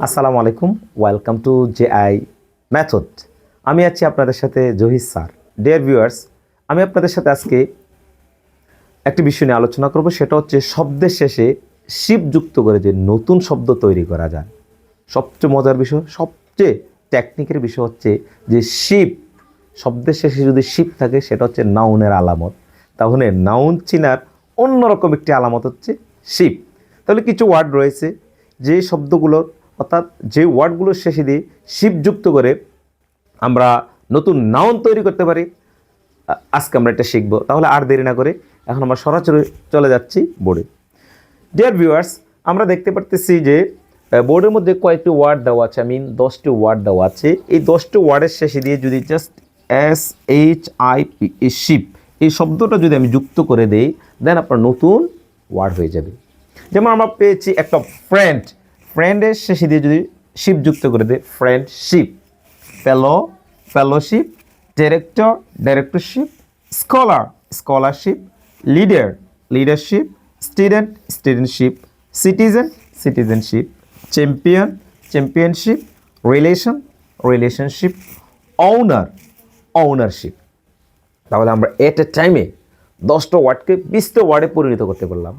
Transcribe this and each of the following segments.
আসসালামু আলাইকুম, welcome to JI method. আমি আছি আপনাদের সাথে জহির স্যার। ডিয়ার ভিউয়ার্স, আমি আপনাদের সাথে আজকে একটি বিষয় নিয়ে আলোচনা করব, সেটা হচ্ছে শব্দের শেষে শিপ যুক্ত করে যে নতুন শব্দ তৈরি করা যায়। সবচেয়ে মজার বিষয়, সবচেয়ে টেকনিকের বিষয় হচ্ছে যে শিপ, শব্দের শেষে যদি শিপ থাকে সেটা হচ্ছে নাউনের আলামত। তাহলে নাউন চিনার অন্যরকম একটি আলামত হচ্ছে শিপ। তাহলে কিছু ওয়ার্ড রয়েছে যে শব্দগুলোর অর্থাৎ যে ওয়ার্ডগুলোর শেষে দিয়ে শিপ যুক্ত করে আমরা নতুন নাউন তৈরি করতে পারি। আজকে আমরা এটা শিখবো। তাহলে আর দেরি না করে এখন আমরা সরাসরি চলে যাচ্ছি বোর্ডে। ডিয়ার ভিউয়ার্স, আমরা দেখতে পারতেছি যে বোর্ডের মধ্যে কয়েকটি ওয়ার্ড দেওয়া আছে, 10টি ওয়ার্ড দেওয়া আছে। এই 10টি ওয়ার্ডের শেষে দিয়ে যদি জাস্ট SHIP শিপ এই শব্দটা যদি আমি যুক্ত করে দেই, দেন আপনার নতুন ওয়ার্ড হয়ে যাবে। যেমন আমরা পেয়েছি একটা ফ্রেন্ড, ফ্রেন্ডের শেষে দিয়ে যদি শিপ যুক্ত করে দেয়, friendship, fellowship, director, directorship, scholar, scholarship, leader, leadership, student, studentship, citizen, citizenship, champion, championship, relation, relationship, owner, ownership. তাহলে আমরা এট এ টাইমে 10টা ওয়ার্ডকে 20টা ওয়ার্ডে পরিণত করতে পারলাম।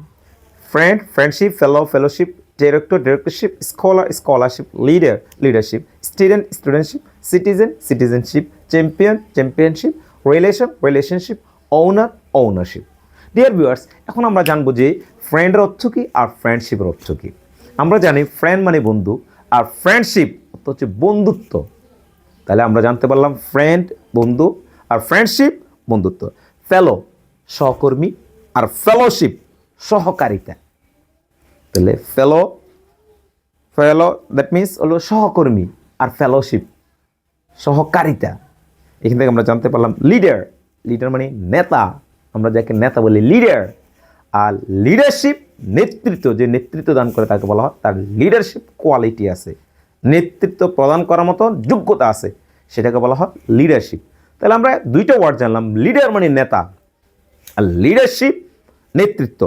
Friend, friendship, fellowship, director, directorship, scholar, scholarship, leader, leadership, student, studentship, citizen, citizenship, champion, championship, relation, relationship, owner, ownership. Dear viewers, এখন আমরা জানবো যে ফ্রেন্ডের অর্থ কী আর ফ্রেন্ডশিপের অর্থ কী। আমরা জানি ফ্রেন্ড মানে বন্ধু, আর ফ্রেন্ডশিপ অর্থ হচ্ছে বন্ধুত্ব। তাহলে আমরা জানতে পারলাম ফ্রেন্ড বন্ধু, আর ফ্রেন্ডশিপ বন্ধুত্ব। ফেলো সহকর্মী, আর ফেলোশিপ সহকারিতা। তাহলে ফেলো দ্যাট মিনস হলো সহকর্মী, আর ফেলোশিপ সহকারিতা। এখান থেকে আমরা জানতে পারলাম লিডার, লিডার মানে নেতা, আমরা যাকে নেতা বলি লিডার। আর লিডারশিপ নেতৃত্ব, যে নেতৃত্ব দান করে তাকে বলা হয়, তার লিডারশিপ কোয়ালিটি আছে, নেতৃত্ব প্রদান করার মতো যোগ্যতা আছে, সেটাকে বলা হয় লিডারশিপ। তাহলে আমরা দুইটা ওয়ার্ড জানলাম, লিডার মানে নেতা, আর লিডারশিপ নেতৃত্ব।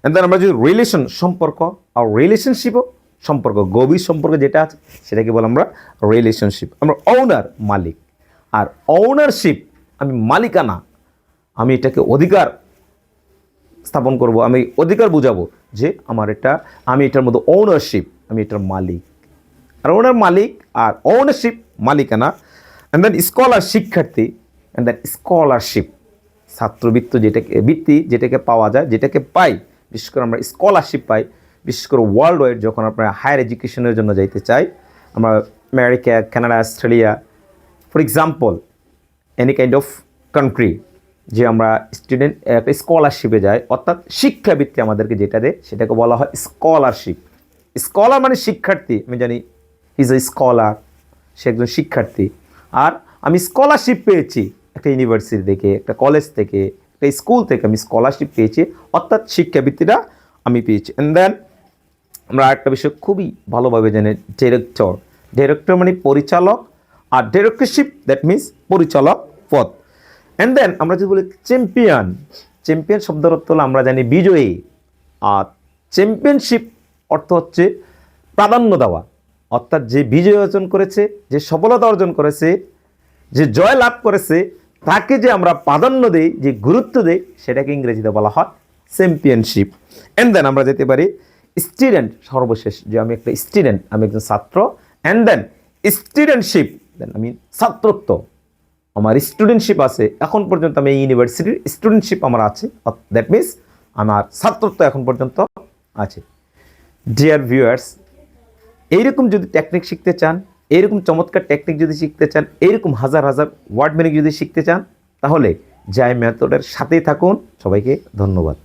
এন্ড আমরা যদি রিলেশন সম্পর্ক, আর রিলেশনশিপও সম্পর্ক, গভীর সম্পর্ক যেটা আছে সেটাকে বলে আমরা রিলেশনশিপ। আমরা ওনার মালিক, আর ওনারশিপ আমি মালিকানা, আমি এটাকে অধিকার স্থাপন করব, আমি অধিকার বুঝাবো যে আমার এটা, আমি এটার মধ্যে ওনারশিপ, আমি এটার মালিক। আর ওনার মালিক আর ওনারশিপ মালিকানা। অ্যান্ড দেন স্কলার শিক্ষার্থী, অ্যান্ড দেন স্কলারশিপ ছাত্রবৃত্তি, যেটাকে পাওয়া যায়, যেটাকে পাই, বিশেষ করে আমরা স্কলারশিপ পাই, বিশেষ করে ওয়ার্ল্ড ওয়াইড যখন আমরা হায়ার এডুকেশনের জন্য যাইতে চাই, আমরা America, Canada, Australia, for example any kind of country, যে আমরা স্টুডেন্ট একটা স্কলারশিপে যাই, অর্থাৎ শিক্ষাবৃত্তি আমাদেরকে যেটা দেয় সেটাকে বলা হয় স্কলারশিপ। স্কলার মানে শিক্ষার্থী, আমি জানি ইজ এ স্কলার, সে একজন শিক্ষার্থী। আর আমি স্কলারশিপ পেয়েছি একটা ইউনিভার্সিটি থেকে, একটা কলেজ থেকে, একটা স্কুল থেকে আমি স্কলারশিপ পেয়েছি, অর্থাৎ শিক্ষাবৃত্তিটা আমি পেয়েছি। অ্যান্ড দেন আমরা আরেকটা বিষয় খুবই ভালোভাবে জানি, ডিরেক্টর, ডিরেক্টর মানে পরিচালক, আর ডিরেক্টরশিপ দ্যাট মিনস পরিচালক পদ। অ্যান্ড দেন আমরা যদি বলি চ্যাম্পিয়ন, চ্যাম্পিয়ন শব্দের অর্থ হলো আমরা জানি বিজয়ী, আর চ্যাম্পিয়নশিপ অর্থ হচ্ছে প্রাধান্য দেওয়া, অর্থাৎ যে বিজয় অর্জন করেছে, যে সফলতা অর্জন করেছে, যে জয় লাভ করেছে, তাকে যে আমরা প্রাধান্য দেই, যে গুরুত্ব দেই, সেটাকে ইংরেজিতে বলা হয় চ্যাম্পিয়নশিপ। অ্যান্ড দেন আমরা যেতে পারি স্টুডেন্ট, সর্বশেষ, যে আমি একটা স্টুডেন্ট, আমি একজন ছাত্র। অ্যান্ড দেন স্টুডেন্টশিপ, দেন আমি ছাত্রত্ব, আমার স্টুডেন্টশিপ আছে, এখন পর্যন্ত আমি ইউনিভার্সিটির স্টুডেন্টশিপ আমার আছে, দ্যাট মিনস আমার ছাত্রত্ব এখন পর্যন্ত আছে। ডিয়ার ভিউয়ার্স, এইরকম যদি টেকনিক শিখতে চান, এইরকম চমৎকার টেকনিক যদি শিখতে চান, এইরকম হাজার হাজার ওয়ার্ড মিনিং যদি শিখতে চান, তাহলে জেআই মেথডের সাথেই থাকুন। সবাইকে ধন্যবাদ।